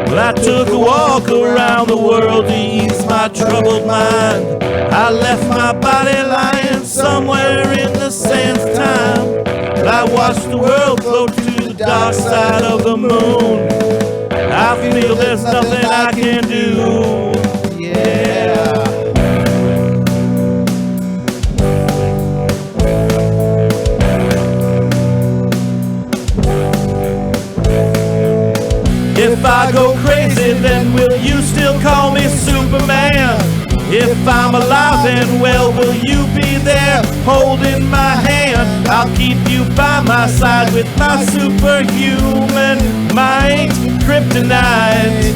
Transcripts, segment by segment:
Well, I took a walk around the world to ease my troubled mind. I left my body lying somewhere in the sands of time. But I watched the world float to the dark side of the moon. I feel there's nothing I can do. Yeah. If I go crazy, then will you still call me Superman? If I'm alive and well, will you be there holding my hand? I'll keep you by my side with my superhuman might, kryptonite.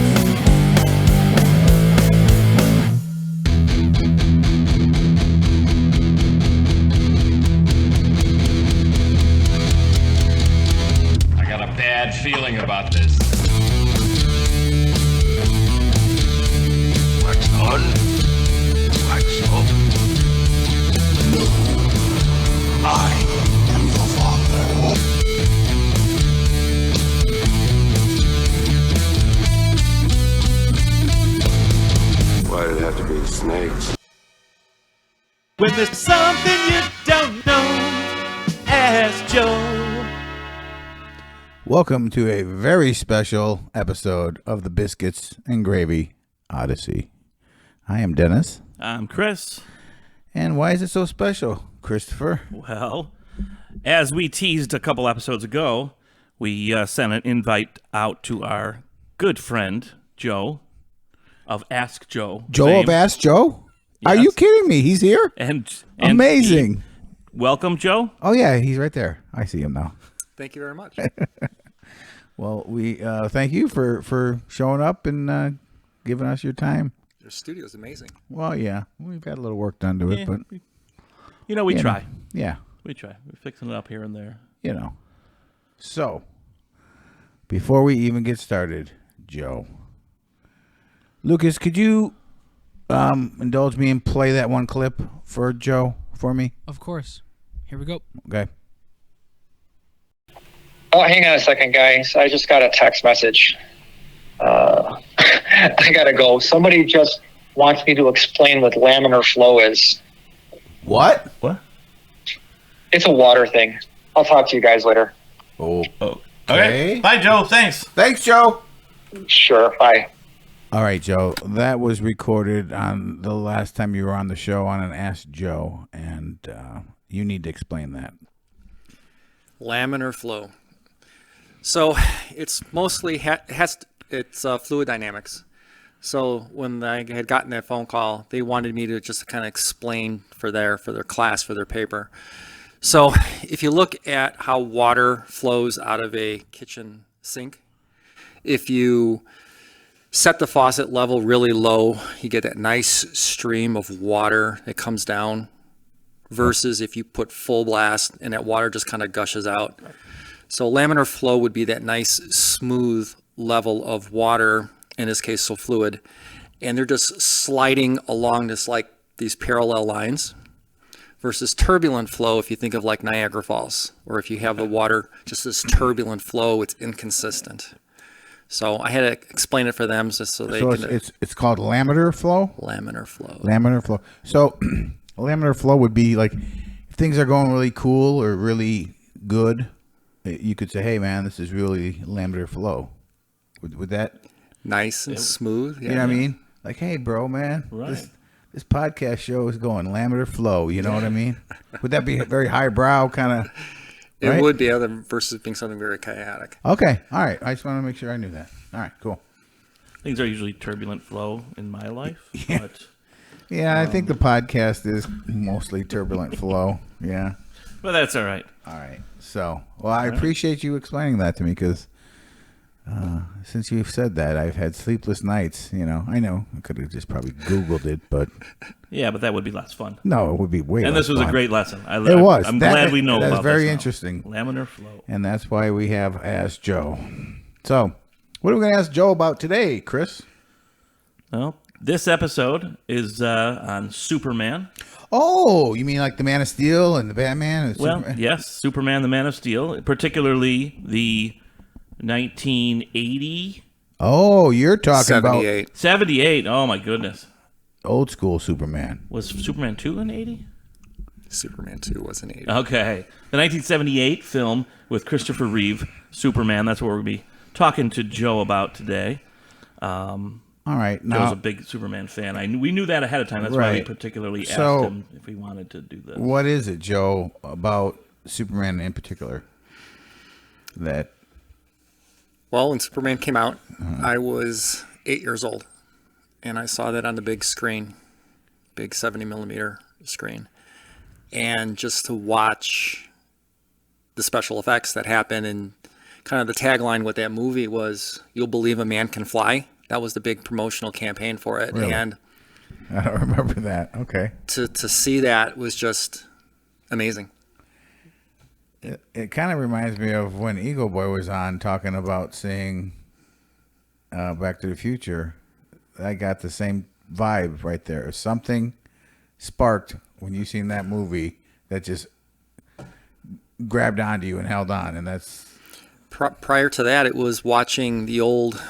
I got a bad feeling about this. Wax on, wax off. I am your father. Why did it have to be snakes? When there's something you don't know, ask Joe. Welcome to a very special episode of the Biscuits and Gravy Odyssey. I am Dennis. I'm Chris. And why is it so special, Christopher? Well, as we teased a couple episodes ago, we sent an invite out to our good friend, Joe, of Ask Joe. Joe fame. of Ask Joe? Are Yes. you kidding me? He's here? And Amazing. Welcome, Joe. Oh, yeah, he's right there. I see him now. Thank you very much. Well, we thank you for showing up and giving us your time. Your studio is amazing. Well, yeah, we've got a little work done to it, Yeah, but we you try. know, yeah, We try. We're fixing it up here and there. you know. So, before we even get started, Joe, Lucas, could you indulge me and play that one clip for Joe for me? Of course. Here we go. Okay. Oh, hang on a second, guys. I just got a text message. I gotta go. Somebody just wants me to explain what laminar flow is. What? What? It's a water thing. I'll talk to you guys later. Oh. Okay. Bye, Joe. Thanks. Thanks, Joe. Sure. Bye. All right, Joe. That was recorded on the last time you were on the show on an Ask Joe, and you need to explain that. Laminar flow. So it's mostly it's fluid dynamics. So when I had gotten that phone call, they wanted me to just kind of explain for their class, for their paper. So if you look at how water flows out of a kitchen sink, if you set the faucet level really low, you get that nice stream of water that comes down, versus if you put full blast and that water just kind of gushes out. So laminar flow would be that nice smooth level of water, in this case so fluid, and they're just sliding along this like these parallel lines, versus turbulent flow if you think of like Niagara Falls, or if you have the water just this turbulent flow, it's inconsistent. So I had to explain it for them just so they can. It's called laminar flow? Laminar flow. Laminar flow. So laminar flow would be like if things are going really cool or really good, you could say, hey, man, this is really laminar flow. Would that? Nice and smooth. Yeah. You know what I mean? Like, hey, bro, man, Right. this podcast show is going laminar flow. You know what I mean? Would that be very highbrow kind of? It right? would be other versus being something very chaotic. Okay. All right. I just want to make sure I knew that. All right. Cool. Things are usually turbulent flow in my life. Yeah. But, Yeah, I think the podcast is mostly turbulent flow. Yeah. but that's all right. All right. So, well, I appreciate you explaining that to me because since you've said that, I've had sleepless nights. You know, I know I could have just probably Googled it, but Yeah, but that would be less fun. no, it would be way. And less this was fun. a great lesson. It was. I'm glad we know that's about very this now. interesting. Laminar flow. And that's why we have Ask Joe. So, what are we going to ask Joe about today, Chris? Well, this episode is on Superman. Oh, you mean like the Man of Steel and the Batman? And Well, Superman? yes, Superman, the Man of Steel, particularly the 1980 Oh, you're talking about 78. 78. Oh my goodness. old school Superman. Was Superman 2 in 80? Superman 2 was an 80. Okay. The 1978 film with Christopher Reeve, Superman. That's what we're going to be talking to Joe about today. All right. Joe's Now, a big Superman fan. We knew that ahead of time. That's why we Right. particularly asked So- him if he wanted to do this. what is it, Joe, about Superman in particular? That Well, when Superman came out, I was 8 years old, and I saw that on the big screen, big 70 millimeter screen, and just to watch the special effects that happen, and kind of the tagline with that movie was "You'll believe a man can fly." That was the big promotional campaign for it, Really? and I don't remember that. Okay. to see that was just amazing. It kind of reminds me of when Eagle Boy was on talking about seeing Back to the Future. I got the same vibe right there. Something sparked when you seen that movie that just grabbed onto you and held on, and that's Prior to that, it was watching the old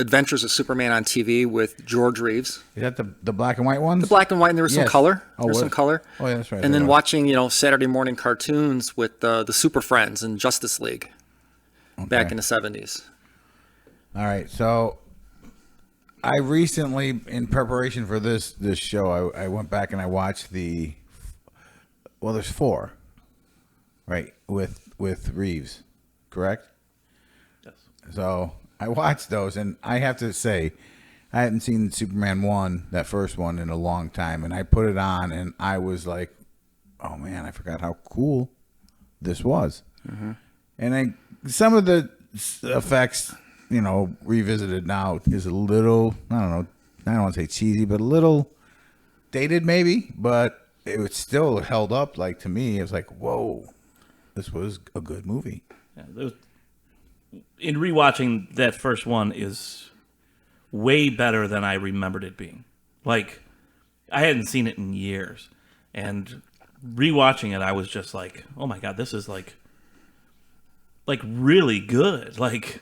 Adventures of Superman on TV with George Reeves. is that the black and white ones? The black and white, and there was some Yes. color. Oh, There was was some it? color. Oh, yeah, that's right. And there then was. watching, Saturday morning cartoons with the Super Friends and Justice League back Okay. in the 70s. All right, so I recently, in preparation for this show, I went back and I watched there's 4, right, with Reeves, correct? Yes. So I watched those, and I have to say, I hadn't seen Superman 1, that first one, in a long time, and I put it on, and I was like, oh man, I forgot how cool this was. And some of the effects, revisited now is a little, I don't know, I don't want to say cheesy, but a little dated maybe, but it was still held up. Like, to me, it was like, whoa, this was a good movie. Yeah, in rewatching that first one is way better than I remembered it being. Like, I hadn't seen it in years, and rewatching it, I was just like, "Oh my god, this is like really good, like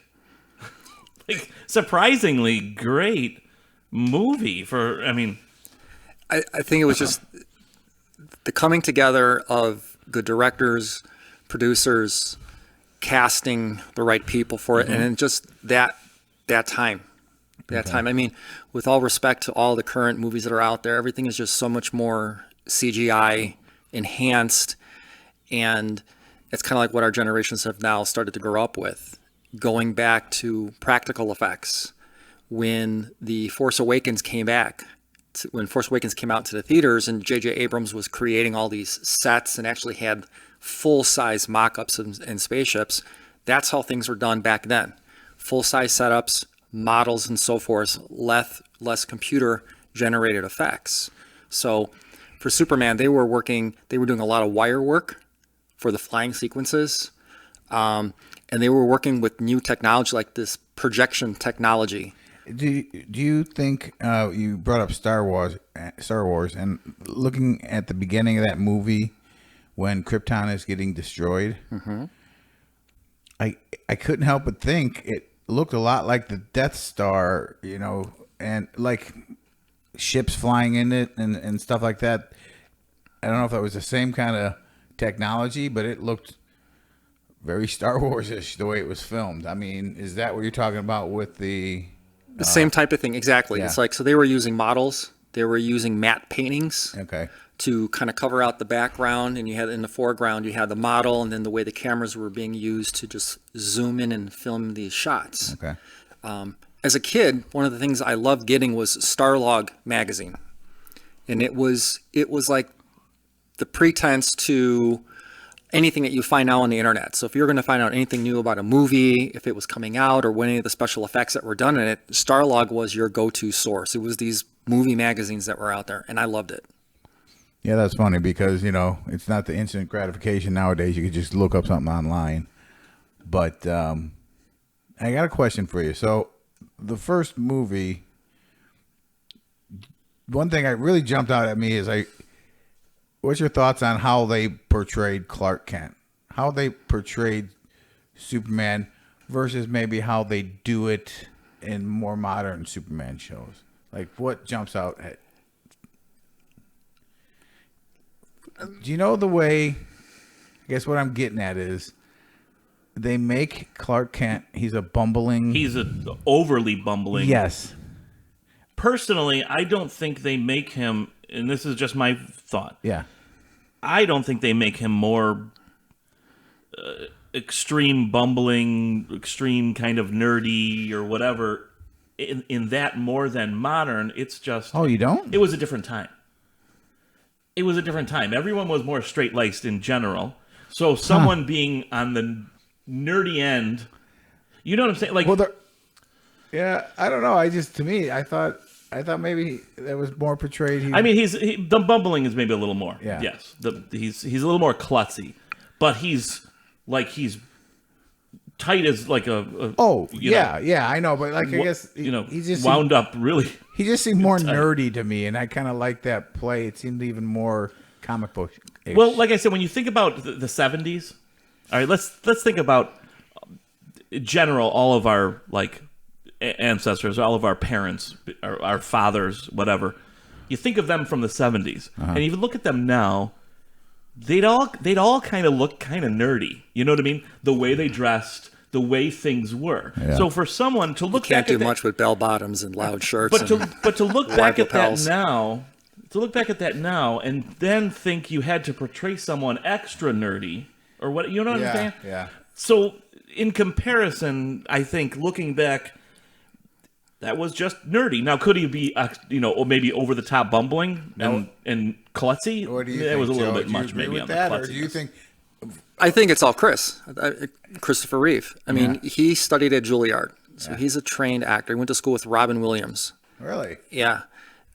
surprisingly great movie." I think it was just the coming together of good directors, producers, casting the right people for it, and then just that time. Time. I mean, with all respect to all the current movies that are out there, everything is just so much more CGI enhanced, and it's kind of like what our generations have now started to grow up with, going back to practical effects. When the Force Awakens came out to the theaters, and J.J. Abrams was creating all these sets and actually had full-size mock-ups and spaceships, that's how things were done back then. Full-size setups, models, and so forth, less computer-generated effects. So for Superman, they were doing a lot of wire work for the flying sequences, and they were working with new technology like this projection technology. Do you think you brought up Star Wars, and looking at the beginning of that movie when Krypton is getting destroyed, I couldn't help but think it looked a lot like the Death Star, and like ships flying in it and stuff like that. I don't know if that was the same kind of technology, but it looked very Star Wars-ish the way it was filmed. I mean, is that what you're talking about with the Same type of thing, exactly. yeah. It's like, so they were using models, they were using matte paintings Okay. to kind of cover out the background, and you had in the foreground, you had the model, and then the way the cameras were being used to just zoom in and film these shots. Okay. As a kid, one of the things I loved getting was Starlog magazine, and it was like the pretense to anything that you find now on the internet. So if you're going to find out anything new about a movie, if it was coming out, or when any of the special effects that were done in it, Starlog was your go-to source. It was these movie magazines that were out there, and I loved it. Yeah, that's funny because, it's not the instant gratification nowadays. You could just look up something online. But I got a question for you. So the first movie, one thing that really jumped out at me is what's your thoughts on how they portrayed Clark Kent? How they portrayed Superman versus maybe how they do it in more modern Superman shows? Like, what jumps out at? Do you know the way? I guess what I'm getting at is they make Clark Kent. He's a bumbling. He's overly bumbling. Yes. Personally, I don't think they make him, and this is just my thought. Yeah. I don't think they make him more extreme bumbling, extreme kind of nerdy or whatever. In that more than modern, it's just. Oh, you don't? It was a different time. It was a different time. Everyone was more straight-laced in general. So someone being on the nerdy end, you know what I'm saying? Like, Well, yeah, I don't know. To me, I thought maybe that was more portrayed. I mean, the bumbling is maybe a little more. Yeah. Yes. He's a little more klutzy, but he's tight as like a yeah, I know, but like I guess he just wound up really. He just seemed more nerdy to me, and I kind of like that play. It seemed even more comic book. Well, like I said, when you think about the 70s, all right, let's think about in general all of our like ancestors, all of our parents, our fathers, whatever. You think of them from the 70s, and you look at them now. They'd all kind of look kind of nerdy. You know what I mean? The way they dressed, the way things were. Yeah. So for someone to look can't back do much with bell bottoms and loud shirts. But to look back at that now, and then think you had to portray someone extra nerdy or what? You know what I'm saying? Yeah. So in comparison, I think looking back, that was just nerdy. Now, could he be, or maybe over the top bumbling and klutzy? What do you that think, was a little Joe? bit much, maybe on that, the or do you think? I think it's all Christopher Reeve. I mean, he studied at Juilliard, so he's a trained actor. He went to school with Robin Williams. Really? Yeah,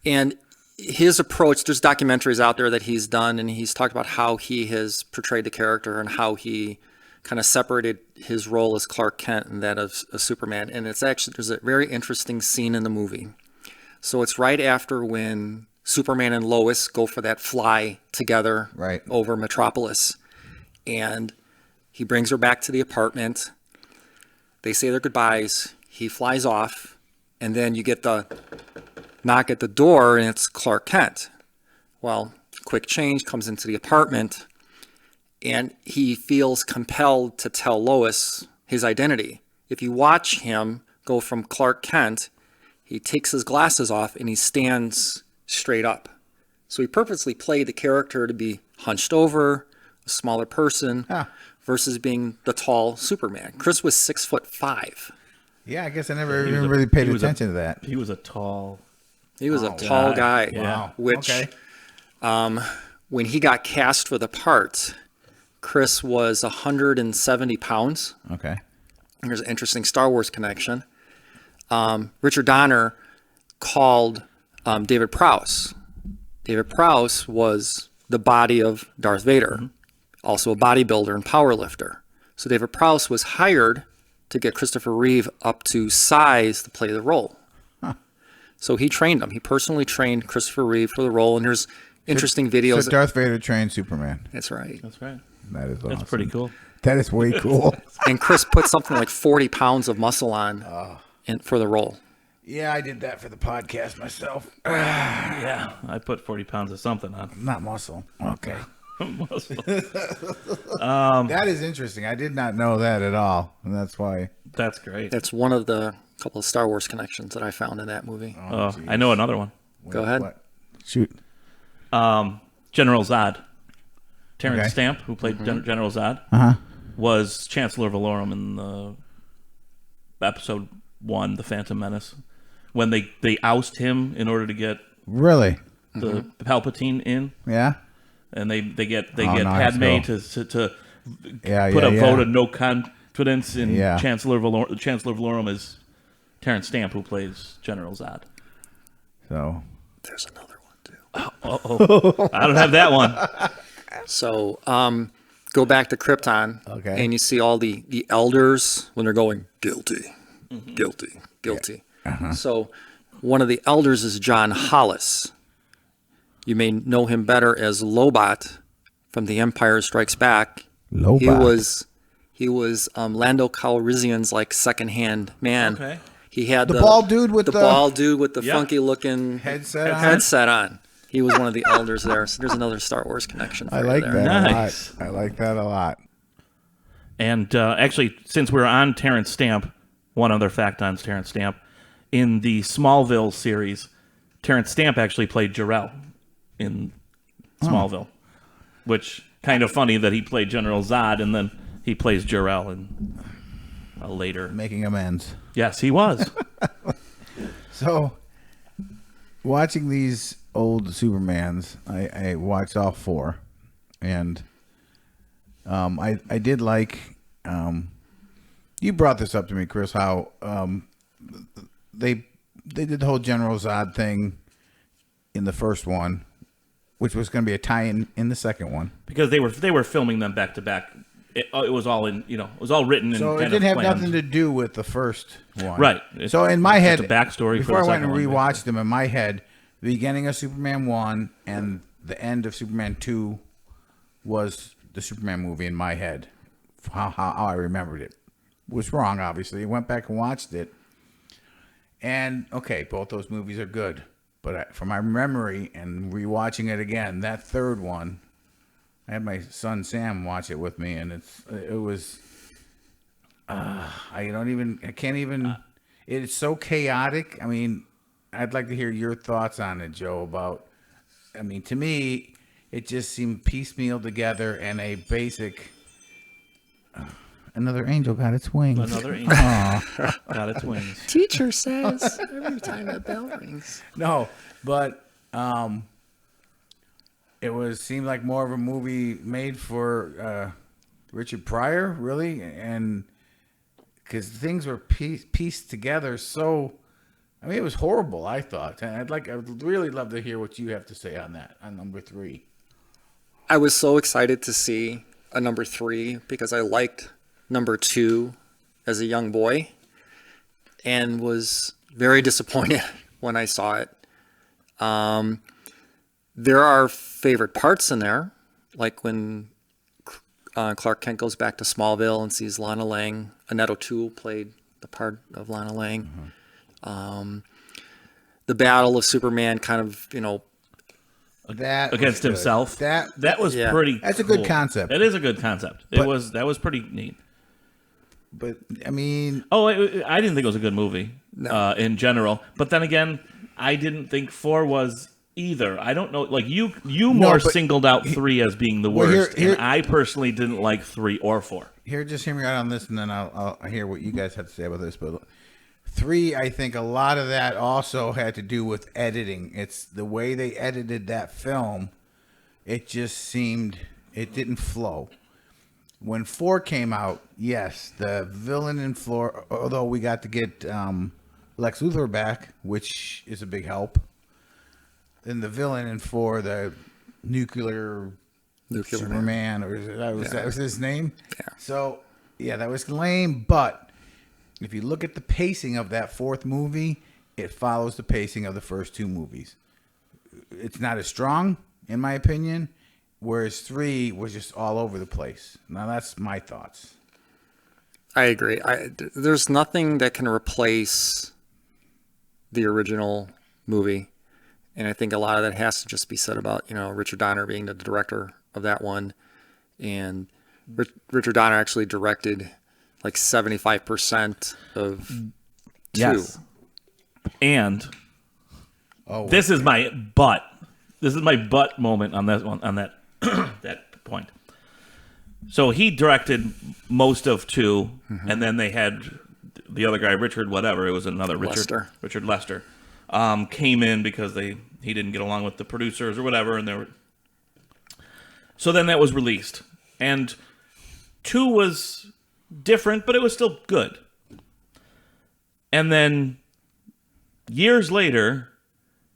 and his approach. There's documentaries out there that he's done, and he's talked about how he has portrayed the character and how he kind of separated his role as Clark Kent and that of Superman. And it's actually, there's a very interesting scene in the movie. So it's right after when Superman and Lois go for that fly together over Metropolis. And he brings her back to the apartment. They say their goodbyes. He flies off. And then you get the knock at the door, and it's Clark Kent. Well, quick change, comes into the apartment. And he feels compelled to tell Lois his identity. If you watch him go from Clark Kent, he takes his glasses off and he stands straight up. So he purposely played the character to be hunched over, a smaller person, versus being the tall Superman. Chris was 6'5". Yeah, I guess I never even really paid attention to that. He was a tall. He was a tall guy. Wow. Which, when he got cast for the part, Chris was 170 pounds. Okay. There's an interesting Star Wars connection. Richard Donner called David Prowse. David Prowse was the body of Darth Vader, also a bodybuilder and powerlifter. So David Prowse was hired to get Christopher Reeve up to size to play the role. So he trained him. He personally trained Christopher Reeve for the role, and there's interesting videos. So Darth Vader trained Superman. That's right. That's right. That is awesome. That's pretty cool. That is way cool. And Chris put something like 40 pounds of muscle on for the role. Yeah, I did that for the podcast myself. Yeah, I put 40 pounds of something on. Not muscle. Okay. Muscle. That is interesting. I did not know that at all, and that's why. That's great. That's one of the couple of Star Wars connections that I found in that movie. I know another one. Go ahead. What? Shoot. General Zod. Terrence Stamp, who played General Zod, was Chancellor Valorum in the episode 1, The Phantom Menace, when they oust him in order to get Really? the Palpatine in, Yeah. and they get no, I have to Padme go. to Yeah. put yeah, a yeah. vote of no confidence in Yeah. Chancellor Valorum. Chancellor Valorum is Terrence Stamp, who plays General Zod. So. There's another one, too. I don't have that one. So go back to Krypton, and you see all the elders when they're going, guilty, guilty, guilty. So one of the elders is John Hollis. You may know him better as Lobot from The Empire Strikes Back. Lobot. He was Lando Calrissian's like second-hand man. Okay. He had The bald dude with the bald dude with the Yeah. funky looking headset on. He was one of the elders there. So there's another Star Wars connection. For I you like there. that Nice. a lot. I like that a lot. And actually, since we're on Terrence Stamp, one other fact on Terrence Stamp, in the Smallville series, Terrence Stamp actually played Jor-El in Smallville, which kind of funny that he played General Zod and then he plays Jor-El in a later. Making amends. Yes, he was. So, watching these old Supermans, I watched all four, and I did like. You brought this up to me, Chris. How they did the whole General Zod thing in the first one, which was going to be a tie-in in the second one. Because they were filming them back to back. It was all in, it was all written and So it kind didn't of have planned. nothing to do with the first one, Right. So in my head, It's a backstory before for the I went and second one, rewatched them, in my head, the beginning of Superman 1 and the end of Superman 2 was the Superman movie in my head. How I remembered it was wrong. Obviously, I went back and watched it, and okay, both those movies are good. But from my memory and rewatching it again, that third one, I had my son Sam watch it with me, and it was. I can't even. It's so chaotic. I mean, I'd like to hear your thoughts on it, Joe. About, I mean, to me, it just seemed piecemeal together and a basic. Another angel got its wings. Another angel got its wings. Teacher says every time the bell rings. No, but it seemed like more of a movie made for Richard Pryor, really, and because things were pieced together so. I mean, it was horrible. I thought, and I would really love to hear what you have to say on that. On number 3, I was so excited to see a number 3 because I liked number 2 as a young boy, and was very disappointed when I saw it. There are favorite parts in there, like when Clark Kent goes back to Smallville and sees Lana Lang. Annette O'Toole played the part of Lana Lang. The battle of Superman kind of, that Against was good. himself. That was Yeah. pretty. That's a good cool. concept. It is a good concept. That was pretty neat. But I mean, Oh, I didn't think it was a good movie in general. But then again, I didn't think 4 was either. I don't know. Like you more but- singled out 3 as being the Well, worst, here- and I personally didn't like 3 or 4. just hear me out on this, and then I'll hear what you guys have to say about this. But 3, I think a lot of that also had to do with editing. It's the way they edited that film. It just seemed it didn't flow. When 4 came out, yes, the villain in 4, although we got to get Lex Luthor back, which is a big help. Then the villain in 4, the nuclear Superman, or that was his name? Yeah. So, yeah, that was lame, but if you look at the pacing of that 4th movie, it follows the pacing of the first 2 movies. It's not as strong, in my opinion, whereas 3 was just all over the place. Now, that's my thoughts. I agree. There's nothing that can replace the original movie. And I think a lot of that has to just be said about, Richard Donner being the director of that one. And Richard Donner actually directed like 75% of 2. Yes. And Oh, this is my butt. This is my butt moment on that one, on that that point. So he directed most of 2, and then they had the other guy, Richard, whatever. It was another Richard Lester, came in because he didn't get along with the producers or whatever, and so then that was released, and 2 was different, but it was still good. And then years later,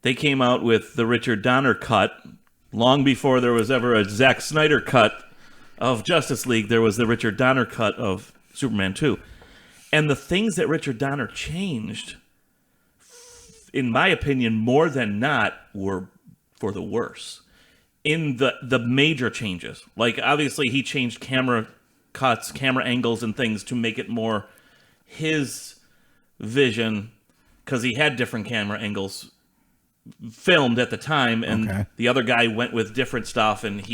they came out with the Richard Donner cut. Long before there was ever a Zack Snyder cut of Justice League, there was the Richard Donner cut of Superman 2. And the things that Richard Donner changed, in my opinion, more than not, were for the worse. In the major changes. Like, obviously, he changed camera cuts, camera angles, and things to make it more his vision because he had different camera angles filmed at the time, and the other guy went with different stuff, and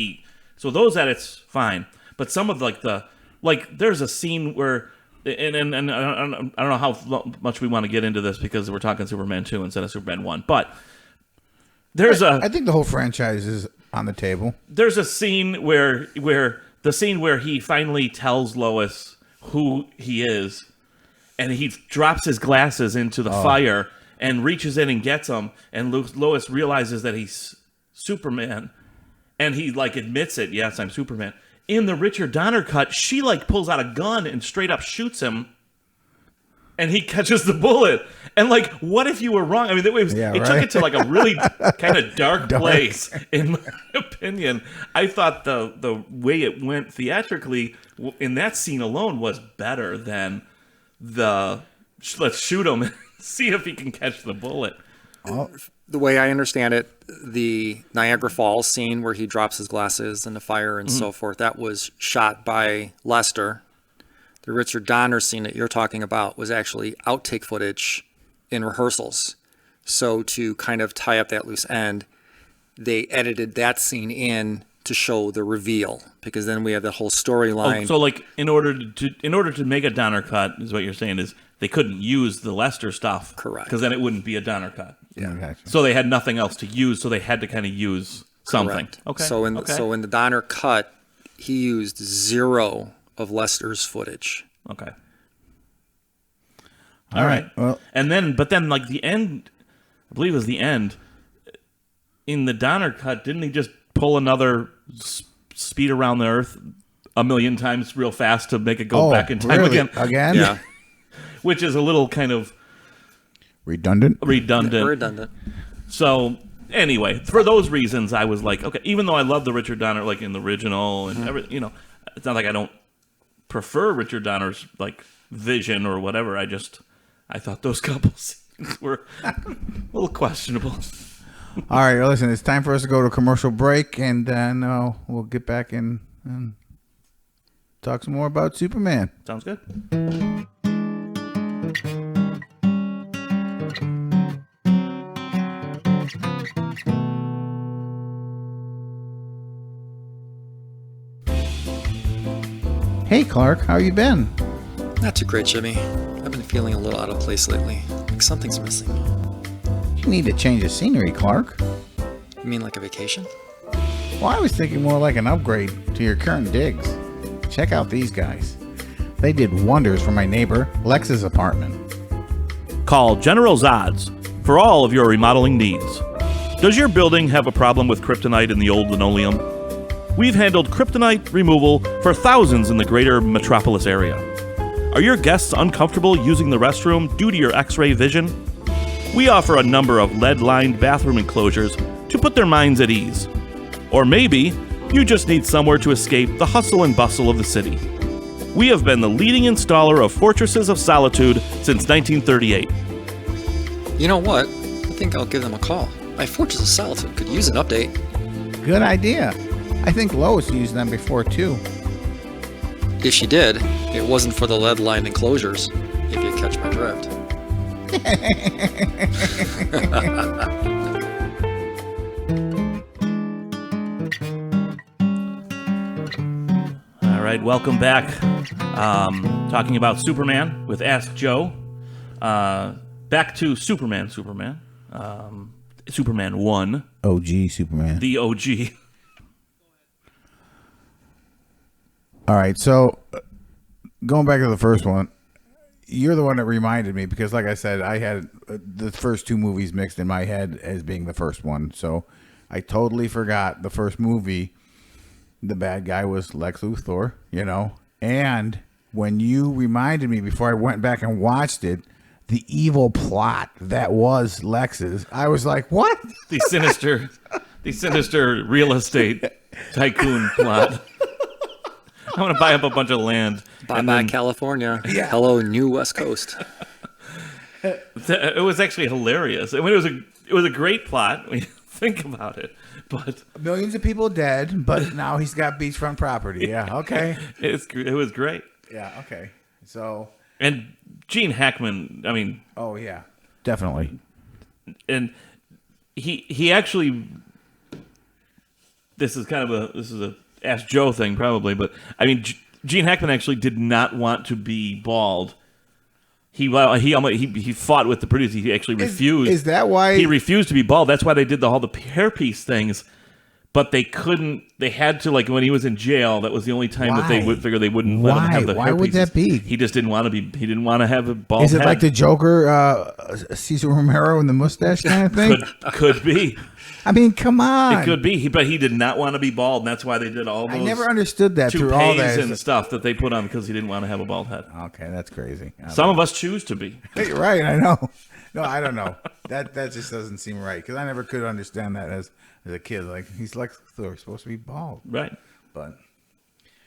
so those edits fine. But some of there's a scene where, and I don't know how much we want to get into this because we're talking Superman 2 instead of Superman 1, but I think the whole franchise is on the table. There's a scene where he finally tells Lois who he is, and he drops his glasses into the fire and reaches in and gets them, and Lois realizes that he's Superman, and he admits it. Yes, I'm Superman. In the Richard Donner cut, she pulls out a gun and straight up shoots him, and he catches the bullet. And what if you were wrong? I mean, took it to a really kind of dark place. In my opinion, I thought the way it went theatrically in that scene alone was better than let's shoot him and see if he can catch the bullet. The way I understand it, the Niagara Falls scene where he drops his glasses in the fire and so forth, that was shot by Lester. The Richard Donner scene that you're talking about was actually outtake footage in rehearsals. So to kind of tie up that loose end, they edited that scene in to show the reveal, because then we have the whole storyline. So in order to make a Donner cut, is what you're saying, is they couldn't use the Lester stuff. Correct. Because then it wouldn't be a Donner cut. Yeah. Gotcha. So they had nothing else to use, so they had to kind of use something. Correct. Okay. So in the Donner cut, he used 0 of Lester's footage. Okay. All right. Well, but then the end, I believe it was the end, in the Donner cut, didn't he just pull another speed around the Earth a million times real fast to make it go back in time really? again? Again? Yeah. Which is a little kind of redundant. So anyway, for those reasons, I was like, okay, even though I love the Richard Donner, in the original and everything, it's not like I don't prefer Richard Donner's vision or whatever. I thought those couple scenes were a little questionable. All right, well, listen, it's time for us to go to a commercial break, and then we'll get back and talk some more about Superman. Sounds good. Hey, Clark, how you been? Not too great, Jimmy. I've been feeling a little out of place lately. Like something's missing. You need to change the scenery, Clark. You mean like a vacation? Well, I was thinking more like an upgrade to your current digs. Check out these guys. They did wonders for my neighbor, Lex's apartment. Call General Zod's for all of your remodeling needs. Does your building have a problem with kryptonite in the old linoleum? We've handled kryptonite removal for thousands in the greater metropolis area. Are your guests uncomfortable using the restroom due to your X-ray vision? We offer a number of lead-lined bathroom enclosures to put their minds at ease. Or maybe you just need somewhere to escape the hustle and bustle of the city. We have been the leading installer of Fortresses of Solitude since 1938. You know what? I think I'll give them a call. My Fortress of Solitude could use an update. Good idea. I think Lois used them before, too. If she did, it wasn't for the lead-lined enclosures, if you catch my drift. All right, welcome back. Talking about Superman with Ask Joe. Back to Superman. Superman 1. OG Superman. The OG. All right, so going back to the first one, you're the one that reminded me because, like I said, I had the first 2 movies mixed in my head as being the first one. So I totally forgot the first movie. The bad guy was Lex Luthor, and when you reminded me before I went back and watched it, the evil plot that was Lex's, I was like, what? The sinister real estate tycoon plot. I'm going to buy up a bunch of land. Bye-bye, California. Yeah. Hello, New West Coast. It was actually hilarious. I mean, it was a great plot when you think about it. But millions of people dead, but now he's got beachfront property. Yeah, okay. It was great. Yeah, okay. So And Gene Hackman, I mean, Oh yeah, definitely. and he actually, this is a Ask Joe thing probably, but I mean, Gene Hackman actually did not want to be bald. He fought with the producer. He actually refused. Is that why he refused to be bald? That's why they did all the hairpiece things. But they couldn't. They had to, like, when he was in jail. That was the only time that they would figure they wouldn't let him have the hairpieces. Why would that be? He just didn't want to be. He didn't want to have a bald Is it head. like the Joker, Cesar Romero, and the mustache kind of thing? Could be. I mean, come on. It could be. But he did not want to be bald, and that's why they did all those. I never understood that through all that and stuff that they put on because he didn't want to have a bald head. Okay, that's crazy. Some of us choose to be. Right, I know. No, I don't know. That just doesn't seem right because I never could understand that as a kid. Like, he's Lex Luthor, supposed to be bald, Right. but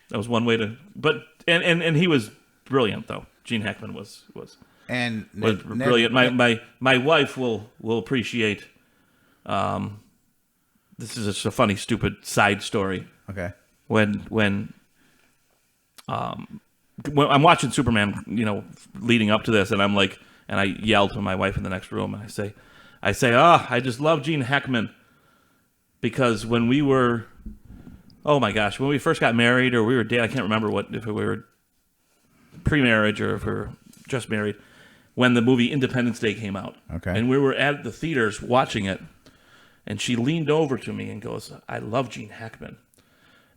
That was one way to. But and he was brilliant though. Gene Hackman was brilliant. My wife will appreciate. This is just a funny, stupid side story. Okay. When I'm watching Superman, leading up to this, and I'm like, and I yell to my wife in the next room, and I say, I just love Gene Hackman because when we were, oh my gosh, when we first got married or we were dating, I can't remember if we were pre-marriage or if we were just married, when the movie Independence Day came out. Okay. And we were at the theaters watching it, and she leaned over to me and goes, I love Gene Hackman.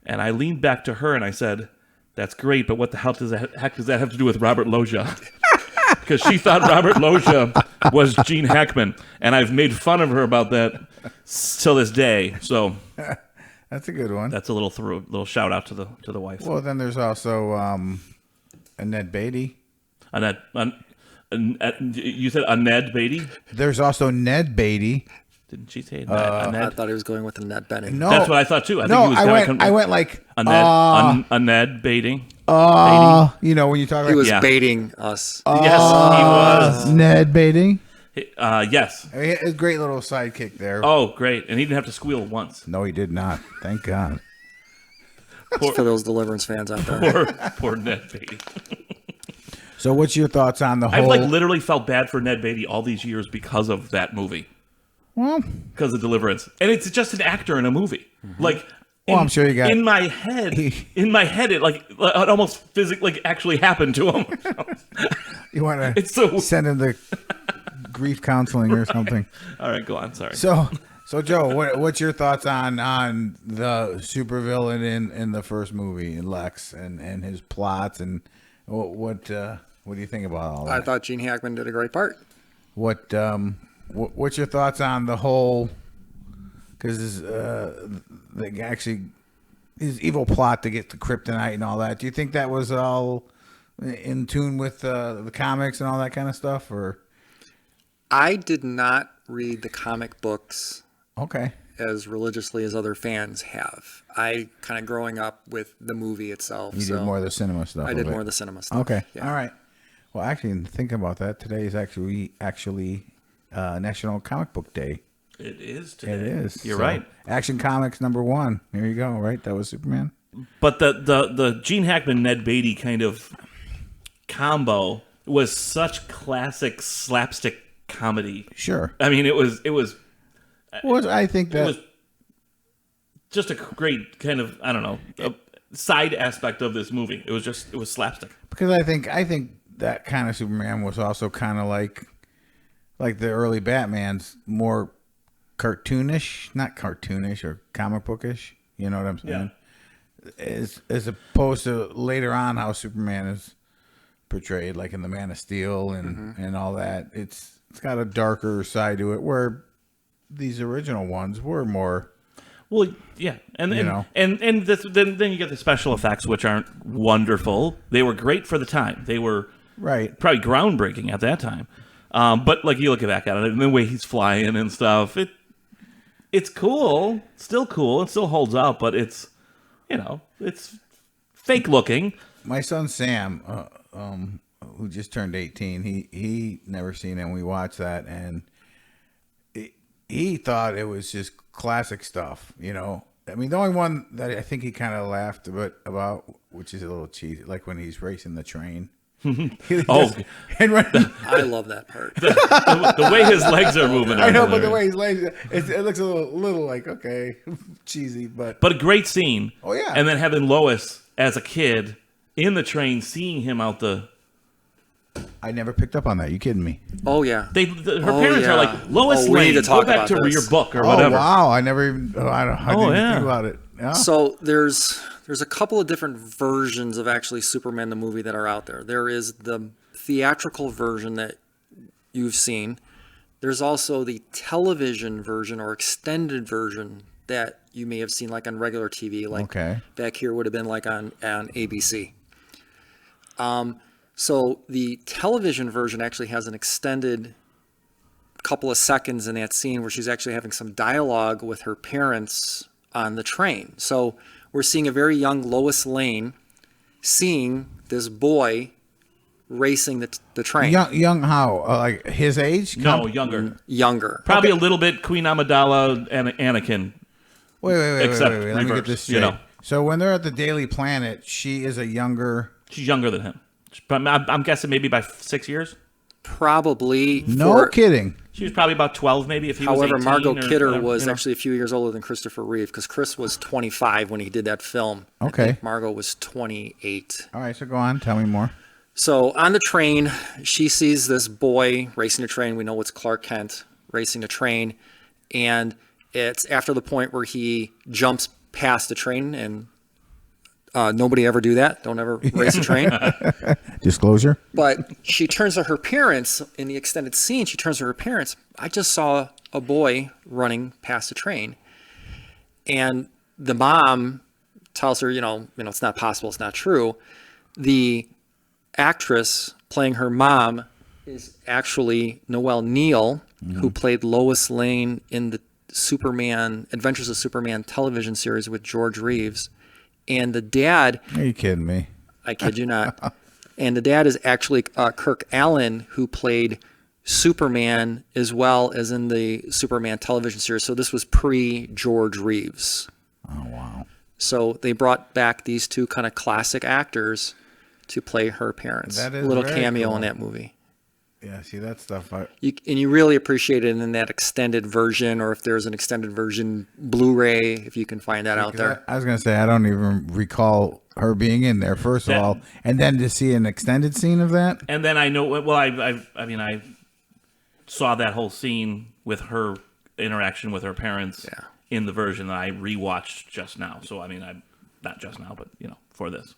And I leaned back to her and I said, that's great, but what the hell does that have to do with Robert Loggia? Because she thought Robert Loggia was Gene Hackman, and I've made fun of her about that till this day. So That's a good one. that's a little shout out to the wife. Well, then there's also Ned Beatty. You said Ned Beatty? There's also Ned Beatty. Didn't she say Ned? I thought he was going with a Ned Benning. No, That's what I thought too. I went like a Ned Beatty. when you talk He like was Yeah. baiting us. Yes, he was. Ned Beatty. Yes. I mean, a great little sidekick there. Oh, great! And he didn't have to squeal once. No, he did not. Thank God. For those Deliverance fans out there. Poor Ned Beatty. So, what's your thoughts on the whole? I've literally felt bad for Ned Beatty all these years because of that movie. Well, Because of Deliverance, and it's just an actor in a movie. Like, I'm sure you got in my head. It almost physically actually happened to him. you want to It's so. send him to grief counseling or something. All right, go on. Sorry. So Joe, what's your thoughts on the supervillain in the first movie, in Lex, and his plots, and what do you think about all that? I thought Gene Hackman did a great part. What's your thoughts on the whole? Because his evil plot to get the kryptonite and all that. Do you think that was all in tune with the comics and all that kind of stuff, or? I did not read the comic books Okay. as religiously as other fans have. I kind of growing up with the movie itself. You did more of the cinema stuff. I did more of the cinema stuff. Okay. Yeah. All right. Well, actually, thinking about that, today is actually National Comic Book Day. It is today. It is. You're So, right. Action Comics #1. Here you go. Right, that was Superman. But the Gene Hackman Ned Beatty kind of combo was such classic slapstick comedy. Sure. I mean, it was Well, I think it that was just a great kind of, I don't know, a side aspect of this movie. It was slapstick. because I think that kind of Superman was also kind of like the early Batman's, more cartoonish, not cartoonish or comic bookish. You know what I'm saying? As opposed to later on how Superman is portrayed, like in the Man of Steel and all that. It's got a darker side to it, where these original ones were more. Well, yeah, and then you get the special effects, which aren't wonderful. They were great for the time. They were Right. probably groundbreaking at that time. But like you look back at it, and the way he's flying and stuff, it's cool, still cool, it still holds up, but it's fake looking. My son Sam, who just turned 18, he never seen it, and we watched that, and he thought it was just classic stuff. I mean, the only one that I think he kind of laughed about, which is a little cheesy, like when he's racing the train. Oh, and run, I love that part. the way his legs are moving. I know, are but the hilarious. way he's lazy, it looks a little like okay, cheesy, but But a great scene. Oh, yeah. And then having Lois as a kid in the train, seeing him out the. I never picked up on that. You kidding me? Oh yeah. Her parents yeah. are like, Lois Oh, we need Lane, to talk go back about to this. your book or Oh whatever. wow! I never even. I didn't even yeah. think about it. Yeah. So there's a couple of different versions of actually Superman the movie that are out there. There is the theatrical version that you've seen. There's also the television version or extended version that you may have seen like on regular TV, like Okay. back here would have been like on ABC. So the television version actually has an extended couple of seconds in that scene where she's actually having some dialogue with her parents on the train. So we're seeing a very young Lois Lane seeing this boy racing the train. Young how? Like his age? No, younger. Younger. Probably a little bit Queen Amidala and Anakin. Wait. Except Let me get reverse, this straight. you know. So when they're at the Daily Planet, she is a younger. She's younger than him. But I'm guessing maybe by 6 years. Probably. No kidding. She was probably about 12, maybe, if he was However, 18 Margot or Kidder whatever, was you know. actually a few years older than Christopher Reeve because Chris was 25 when he did that film. Okay. I think Margot was 28. All right, so go on. Tell me more. So on the train, she sees this boy racing a train. We know it's Clark Kent racing a train. And it's after the point where he jumps past the train. And nobody ever do that. Don't ever race a train. Disclosure. But she turns to her parents in the extended scene. She turns to her parents. I just saw a boy running past a train. And the mom tells her, it's not possible. It's not true. The actress playing her mom is actually Noelle Neal, who played Lois Lane in the Adventures of Superman television series with George Reeves. And the dad, Are you kidding me? I kid you not, and the dad is actually Kirk Allen, who played Superman as well as in the Superman television series. So this was pre-George Reeves. Oh wow. So they brought back these two kind of classic actors to play her parents. That is a little very cameo cool. in that movie. Yeah. See that stuff. You really appreciate it in that extended version, or if there's an extended version Blu-ray, if you can find that out there. I was gonna say I don't even recall her being in there. First of all, and then to see an extended scene of that. And then I know, well, I saw that whole scene with her interaction with her parents in the version that I rewatched just now. So, I'm not just now, but, for this.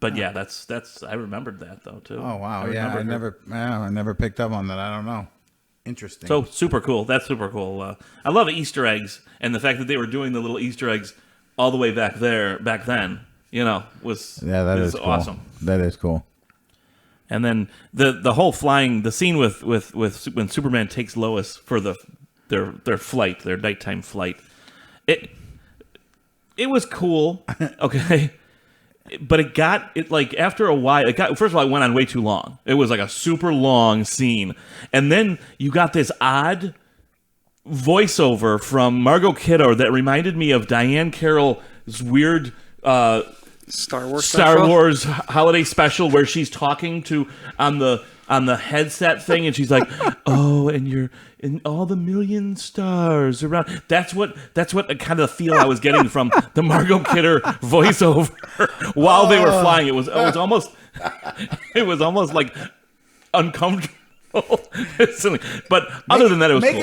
But yeah, that's I remembered that though too. Oh wow. I Yeah. remembered I never picked up on that. I don't know. Interesting. So super cool. That's super cool. I love Easter eggs, and the fact that they were doing the little Easter eggs all the way back then, was that is cool. awesome. That is cool. And then the whole flying, the scene with when Superman takes Lois for their flight, their nighttime flight, it was cool, okay, but after a while, first of all, it went on way too long. It was like a super long scene, and then you got this odd voiceover from Margot Kidder that reminded me of Diane Carroll's weird Star Wars holiday special where she's talking to on the headset thing, and she's like, "Oh, and you're in all the million stars around." That's what kind of feel I was getting from the Margot Kidder voiceover while they were flying. It was almost like uncomfortable. But other than that, it was make cool.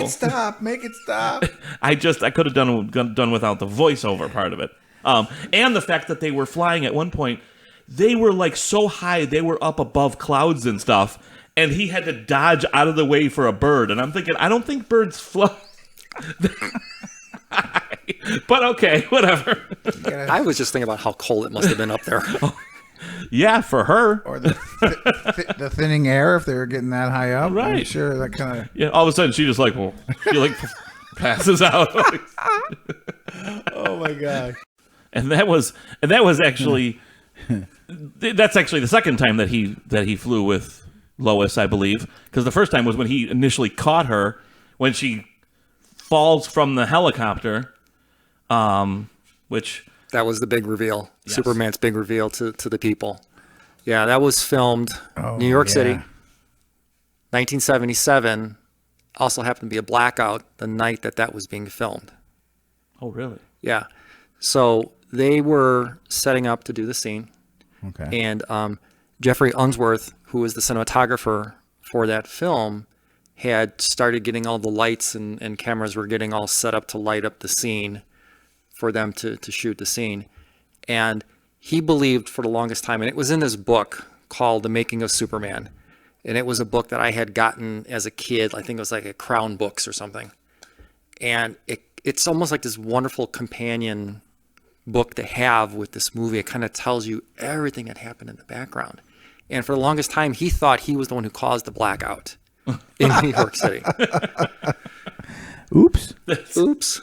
Make it stop. I could have done without the voiceover part of it. And the fact that they were flying at one point, they were like so high, they were up above clouds and stuff, and he had to dodge out of the way for a bird. And I'm thinking, I don't think birds fly. But okay, whatever. I was just thinking about how cold it must have been up there. Yeah, for her. Or the thinning air if they were getting that high up. Right. I'm sure that kind of. Yeah, all of a sudden she just passes out. Oh my god. And that was actually that's actually the second time that he flew with Lois, I believe, because the first time was when he initially caught her when she falls from the helicopter, which That was the big reveal. Yes. Superman's big reveal to the people. Yeah, that was filmed New York City, 1977. Also happened to be a blackout the night that was being filmed. Oh, really? Yeah. So they were setting up to do the scene. Okay. And Jeffrey Unsworth, who was the cinematographer for that film, had started getting all the lights and cameras were getting all set up to light up the scene for them to shoot the scene. And he believed for the longest time, and it was in this book called The Making of Superman. And it was a book that I had gotten as a kid. I think it was like a Crown Books or something. And it's almost like this wonderful companion book to have with this movie. It kind of tells you everything that happened in the background. And for the longest time, he thought he was the one who caused the blackout in New York City. Oops. Oops.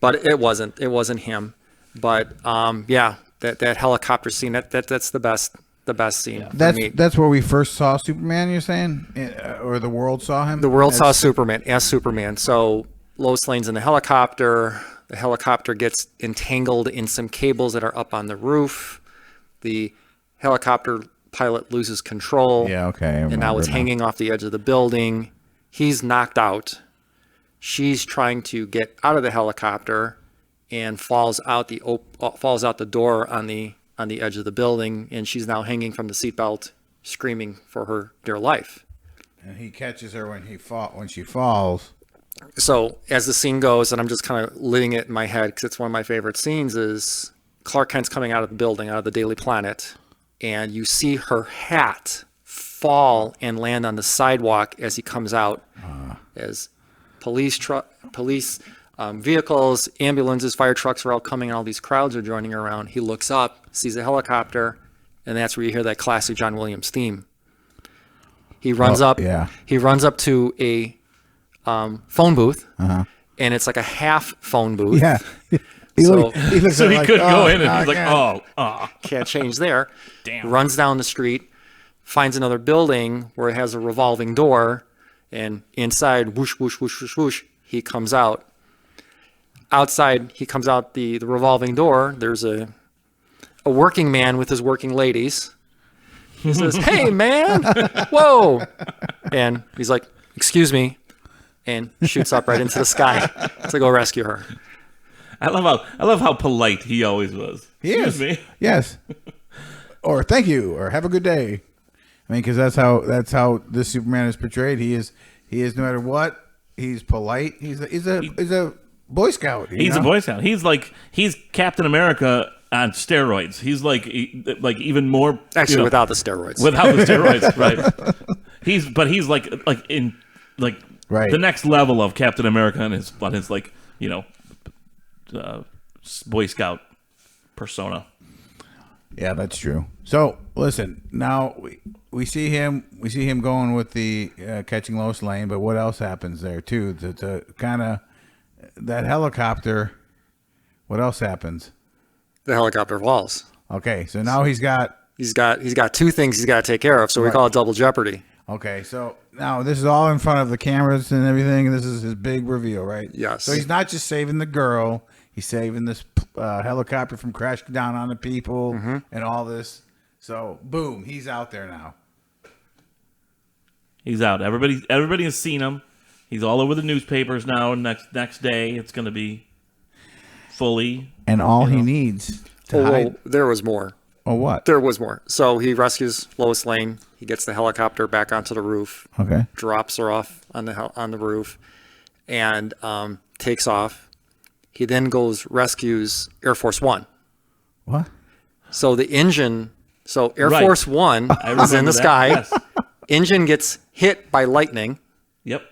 But it wasn't him. But that helicopter scene, that's the best scene for me. That's where we first saw Superman, you're saying? Or the world saw him? The world saw Superman as Superman. So Lois Lane's in the helicopter. The helicopter gets entangled in some cables that are up on the roof. The helicopter pilot loses control. Yeah, okay. And now it's hanging off the edge of the building. He's knocked out. She's trying to get out of the helicopter and falls out the door on the edge of the building, and she's now hanging from the seatbelt, screaming for her dear life. And he catches her when she falls. So as the scene goes, and I'm just kind of living it in my head because it's one of my favorite scenes, is Clark Kent's coming out of the building, out of the Daily Planet, and you see her hat fall and land on the sidewalk as he comes out. As police vehicles, ambulances, fire trucks are all coming, and all these crowds are joining around. He looks up, sees a helicopter, and that's where you hear that classic John Williams theme. He runs up. Yeah. He runs up to a phone booth, and it's like a half phone booth. Yeah. So He couldn't go in, and he's like, can't change there. Damn. Runs down the street, finds another building where it has a revolving door, and inside, whoosh, whoosh, whoosh, whoosh, whoosh, he comes out. Outside, he comes out the revolving door. There's a working man with his working ladies. He says, "Hey, man, whoa!" And he's like, "Excuse me," and shoots up right into the sky to go rescue her. I love how polite he always was. Excuse me. Yes. Or thank you, or have a good day. I mean, because that's how this Superman is portrayed. He is no matter what. He's polite. He's a Boy Scout. He's a Boy Scout. He's Captain America on steroids. He's like even more Actually, without the steroids. Without the steroids, right? He's in right. the next level of Captain America on his Boy Scout persona. Yeah, that's true. So listen, now we see him going with the catching Lois Lane, but what else happens there too? To kind of that helicopter. What else happens? The helicopter falls. Okay, so now he's got two things he's got to take care of. So we call it double jeopardy. Okay, so now this is all in front of the cameras and everything. And this is his big reveal, right? Yes. So he's not just saving the girl; he's saving this helicopter from crashing down on the people and all this. So boom, he's out there now. He's out. Everybody has seen him. He's all over the newspapers now. Next day, it's going to be fully. And all he needs to hide. There was more. Oh, what? There was more. So he rescues Lois Lane. He gets the helicopter back onto the roof. Okay. Drops her off on the roof, and takes off. He then rescues Air Force One. What? So the engine. So Air Right. Force One is in the sky. Yes. Engine gets hit by lightning. Yep.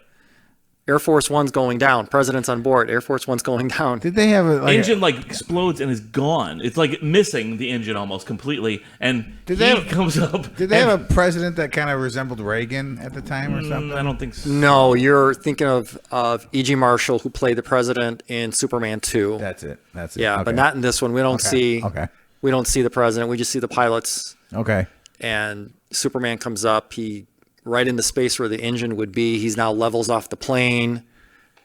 Air Force One's going down. President's on board. Air Force One's going down. Did they have a Engine explodes and is gone. It's like missing the engine almost completely. And comes up. Did they have a president that kind of resembled Reagan at the time or something? I don't think so. No, you're thinking of E.G. Marshall, who played the president in Superman 2. That's it. Yeah, Okay. but not in this one. We don't see. Okay. We don't see the president. We just see the pilots. Okay. And Superman comes up. He right in the space where the engine would be. He's now levels off the plane.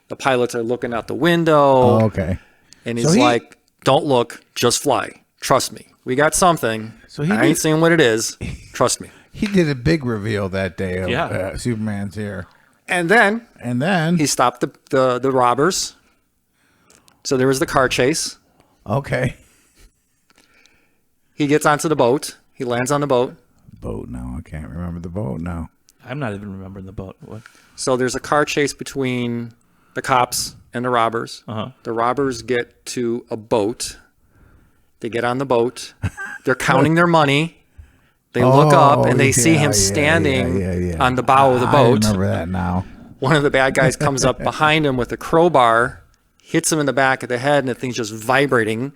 The pilots are looking out the window. Oh, okay. And he's like, "Don't look, just fly. Trust me. We got something. So he I ain't did- saying what it is. Trust me. He did a big reveal that day of Yeah. Superman's here. And then And then, he stopped the robbers. So there was the car chase. okay. He gets onto the boat. He lands on the boat. Boat now. I can't remember the boat now. I'm not even remembering the boat. What? So there's a car chase between the cops and the robbers. Uh-huh. The robbers get to a boat. They get on the boat. They're counting their money. They look up and they see him standing on the bow of the I boat. remember that now. One of the bad guys comes up behind him with a crowbar, hits him in the back of the head, and the thing's just vibrating.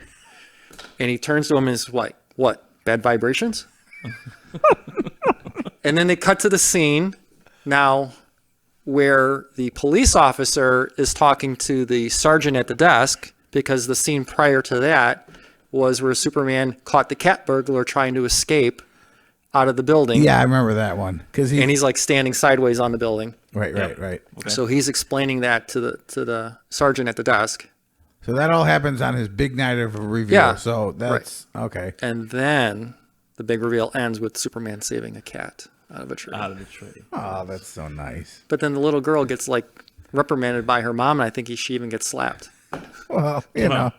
And he turns to him and is like, "What? Bad vibrations?" And then they cut to the scene now where the police officer is talking to the sergeant at the desk, because the scene prior to that was where Superman caught the cat burglar trying to escape out of the building. Yeah, I remember that one. And he's like standing sideways on the building. Right. So he's explaining that to the sergeant at the desk. So that all happens on his big night of a reveal. Yeah. So that's okay. And then the big reveal ends with Superman saving a cat out of a tree. Out of the tree. Oh, that's so nice. But then the little girl gets like reprimanded by her mom, and I think she even gets slapped. Well, you know,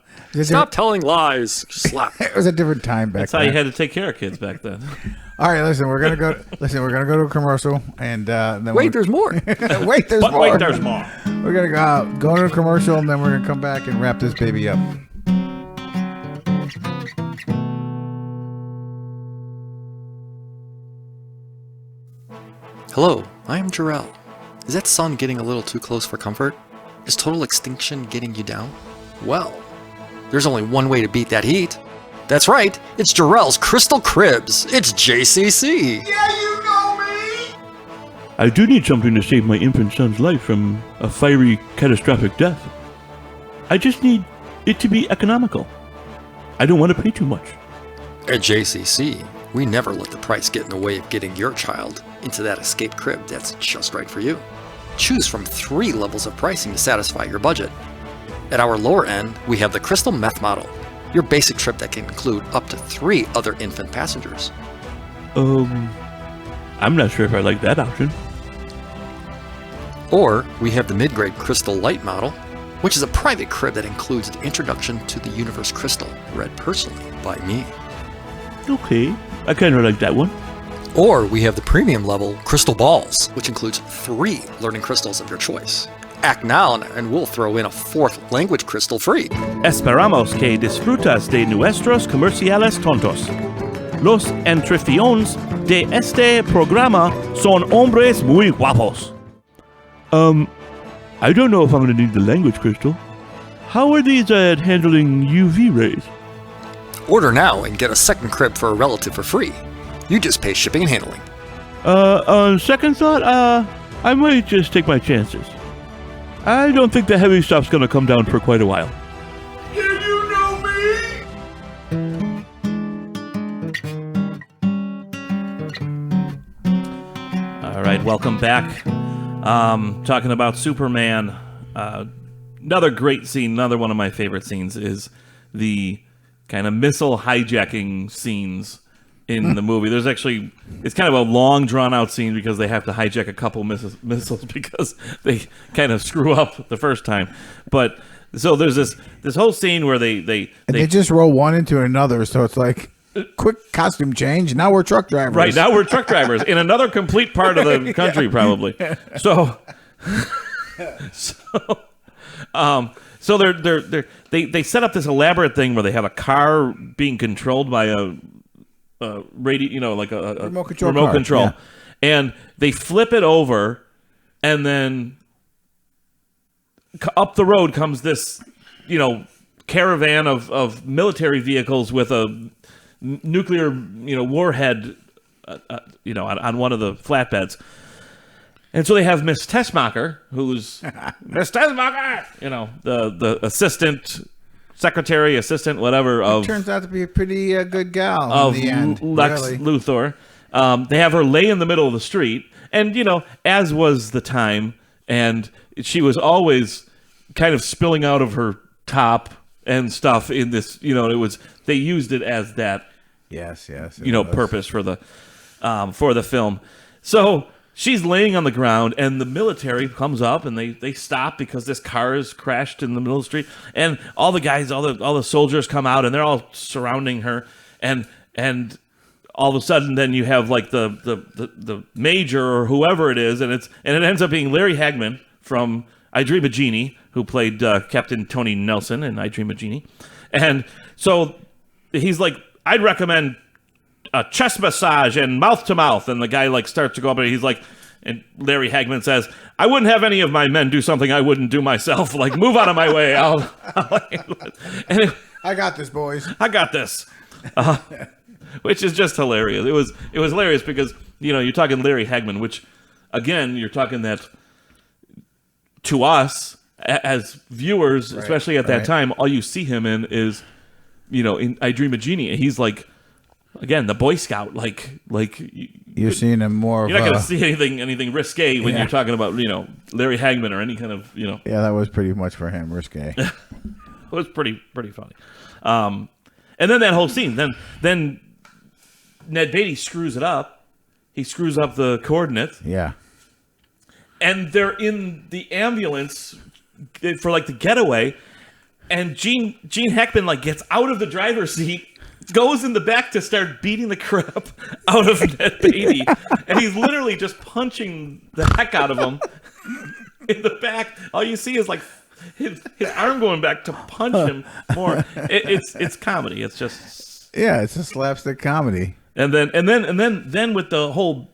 Stop telling lies. Just slap. it was a different time back That's how then. you had to take care of kids back then. All right, listen, we're gonna go. We're gonna go to a commercial, and then Wait, there's more. wait, there's But more. wait, there's more. We're gonna go to a commercial, and then we're gonna come back and wrap this baby up. Hello, I am Jarrell. Is that sun getting a little too close for comfort? Is total extinction getting you down? Well, there's only one way to beat that heat. That's right, it's Jarrell's Crystal Cribs. It's JCC. I do need something to save my infant son's life from a fiery, catastrophic death. I just need it to be economical. I don't want to pay too much. At JCC, we never let the price get in the way of getting your child into that escape crib that's just right for you. Choose from 3 levels of pricing to satisfy your budget. At our lower end, we have the Crystal Meth model, your basic trip that can include up to 3 other infant passengers. I'm not sure if I like that option. Or we have the mid-grade Crystal Light model, which is a private crib that includes the introduction to the Universe Crystal, read personally by me. Okay, I kind of like that one. Or we have the premium level Crystal Balls, which includes 3 learning crystals of your choice. Act now and we'll throw in a 4th language crystal free. Esperamos que disfrutas de nuestros comerciales tontos. Los anfitriones de este programa son hombres muy guapos. I don't know if I'm going to need the language crystal. How are these at handling UV rays? Order now and get a second crib for a relative for free. You just pay shipping and handling. On second thought, I might just take my chances. I don't think the heavy stuff's going to come down for quite a while. All right, welcome back. Talking about Superman. Another great scene, another one of my favorite scenes is the kind of missile hijacking scenes in the movie. There's actually, it's kind of a long, drawn-out scene because they have to hijack a couple missiles because they kind of screw up the first time. But so there's this whole scene where they just roll one into another, so it's like quick costume change. Now we're truck drivers. Right, now we're truck drivers in another complete part of the country, probably. So they set up this elaborate thing where they have a car being controlled by a radio, like a remote control. Remote control. Yeah. And they flip it over, and then up the road comes this, caravan of military vehicles with a nuclear, warhead, on one of the flatbeds. And so they have Miss Tessmacher, who's Miss Tessmacher, the assistant, secretary, assistant, whatever of. Turns out to be a pretty good gal of in the end. Lex really. Luthor. They have her lay in the middle of the street, and as was the time, and she was always kind of spilling out of her top and stuff in this. They used it as that. Yes. Purpose for the film. So she's laying on the ground, and the military comes up, and they stop because this car is crashed in the middle of the street, and all the guys, all the soldiers come out, and they're all surrounding her, and all of a sudden, then you have like the major or whoever it is, and it ends up being Larry Hagman from I Dream of Jeannie, who played Captain Tony Nelson in I Dream of Jeannie, and so he's like, I'd recommend a chest massage and mouth to mouth, and the guy like starts to go up, and he's like, and Larry Hagman says, I wouldn't have any of my men do something I wouldn't do myself. Like, move out of my way. I'll handle it. And I got this, boys. I got this. Which is just hilarious. It was hilarious because, you're talking Larry Hagman, which, again, you're talking that to us as viewers, especially at that time, all you see him in is, in I Dream of Jeannie. He's like, again, the Boy Scout. Like you're seeing him more. You're not going to see anything risque when you're talking about, Larry Hagman or any kind of, Yeah, that was pretty much for him, risque. It was pretty funny. And then that whole scene, then Ned Beatty screws it up. He screws up the coordinates. Yeah. And they're in the ambulance for like the getaway, and Gene Hackman like gets out of the driver's seat, goes in the back to start beating the crap out of Ned Beatty, and he's literally just punching the heck out of him in the back. All you see is like his arm going back to punch him more. It's comedy. It's just it's a slapstick comedy. And then with the whole,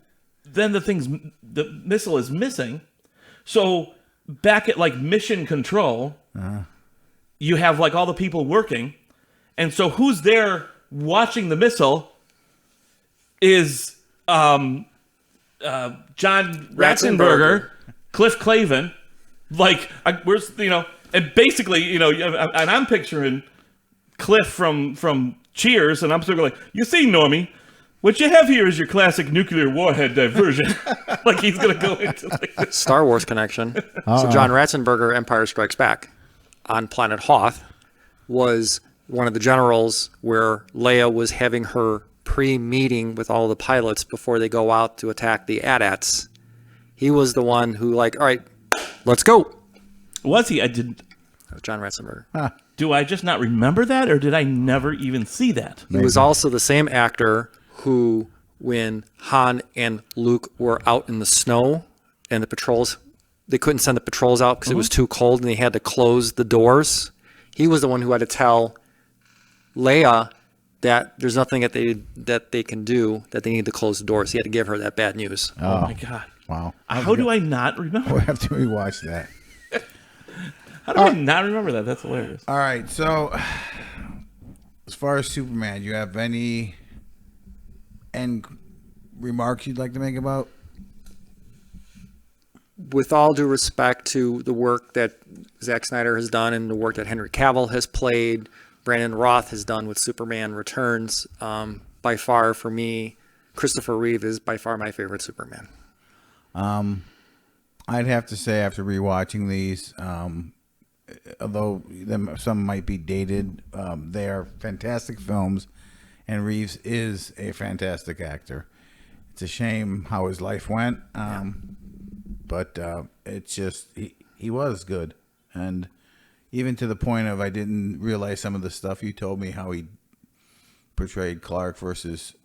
then the missile is missing. So back at like mission control, you have like all the people working, and so who's there watching the missile is John Ratzenberger, Cliff Clavin, like and basically and I'm picturing Cliff from Cheers, and I'm sort of like, you see, Normie, what you have here is your classic nuclear warhead diversion. Like he's going to go into like this. Star Wars connection. So John Ratzenberger, Empire Strikes Back, on planet Hoth, was one of the generals where Leia was having her pre-meeting with all the pilots before they go out to attack the AT-ATs. He was the one who like, all right, let's go. Was he? I didn't. That was John Ratzenberger. Do I just not remember that, or did I never even see that? He was also the same actor who, when Han and Luke were out in the snow and the patrols, they couldn't send the patrols out because it was too cold and they had to close the doors. He was the one who had to tell Leia that there's nothing that they can do, that they need to close the doors. He had to give her that bad news. Oh my God. Wow. How do I not remember? We'll have to rewatch that. How do I not remember that? That's hilarious. All right. So, as far as Superman, do you have any end remarks you'd like to make about? With all due respect to the work that Zack Snyder has done and the work that Henry Cavill has played, Brandon Roth has done with Superman Returns, by far for me, Christopher Reeve is by far my favorite Superman. I'd have to say after rewatching these, although some might be dated, they are fantastic films, and Reeves is a fantastic actor. It's a shame how his life went, but it's just he was good, and even to the point of I didn't realize some of the stuff you told me how he portrayed Clark versus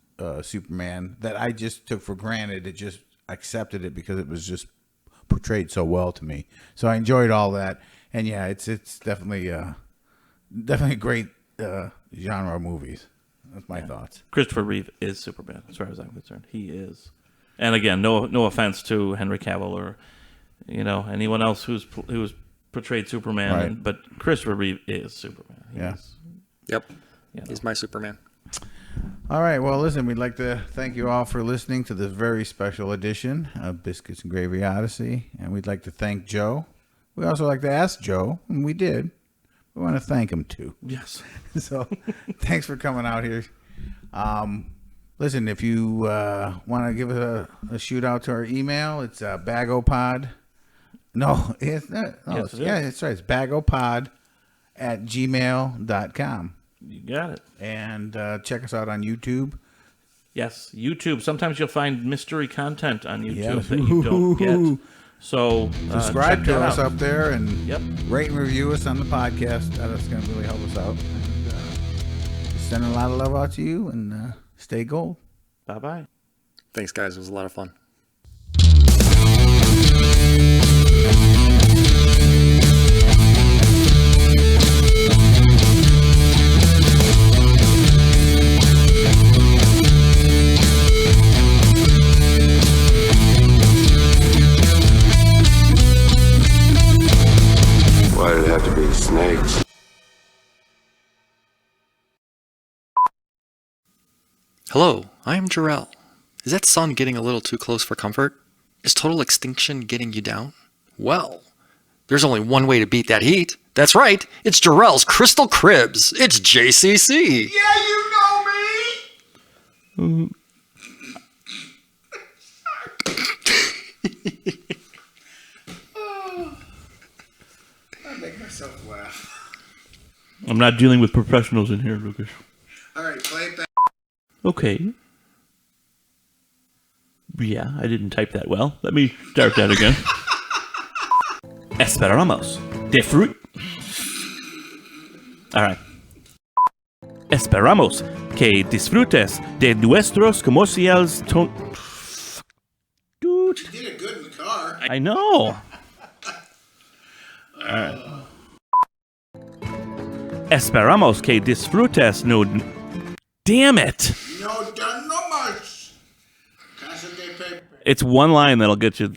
Superman that I just took for granted. It just accepted it because it was just portrayed so well to me. So I enjoyed all that, and yeah, it's definitely great genre of movies. That's my thoughts. Christopher Reeve is Superman, as far as I'm concerned. He is, and again, no offense to Henry Cavill or anyone else who's portrayed Superman, right. But Christopher Reeve is Superman. Yep, he's my Superman. All right, well, listen, we'd like to thank you all for listening to this very special edition of Biscuits and Gravy Odyssey, and we'd like to thank Joe. We also like to ask Joe, and we did. We want to thank him, too. Yes. So, thanks for coming out here. Listen, if you want to give us a shoot out to our email, it's bagopod. No, it's not. No, Yes, yeah, that's right. It's bagopod @gmail.com. You got it. And check us out on YouTube. Yes, YouTube. Sometimes you'll find mystery content on YouTube Yes. that you don't get. So Subscribe check to that us out. up there and Yep. rate and review us on the podcast. That's going to really help us out. And, just sending a lot of love out to you, and stay gold. Bye-bye. Thanks, guys. It was a lot of fun. Why did it have to be snakes? Hello, I am Jarrell. Is that sun getting a little too close for comfort? Is total extinction getting you down? Well, there's only one way to beat that heat. That's right, it's Jarrell's Crystal Cribs. It's JCC. Yeah, you know me. I make myself laugh. I'm not dealing with professionals in here, Lucas. All right, play it back. Okay. Yeah, I didn't type that well. Let me start that again. Esperamos de fruit. All right. Esperamos que disfrutes de nuestros comerciales. Dude, You did it good in the car. I know. All right. Esperamos que disfrutes no. Damn it! No, done no much. Casa de Paper. It's one line that'll get you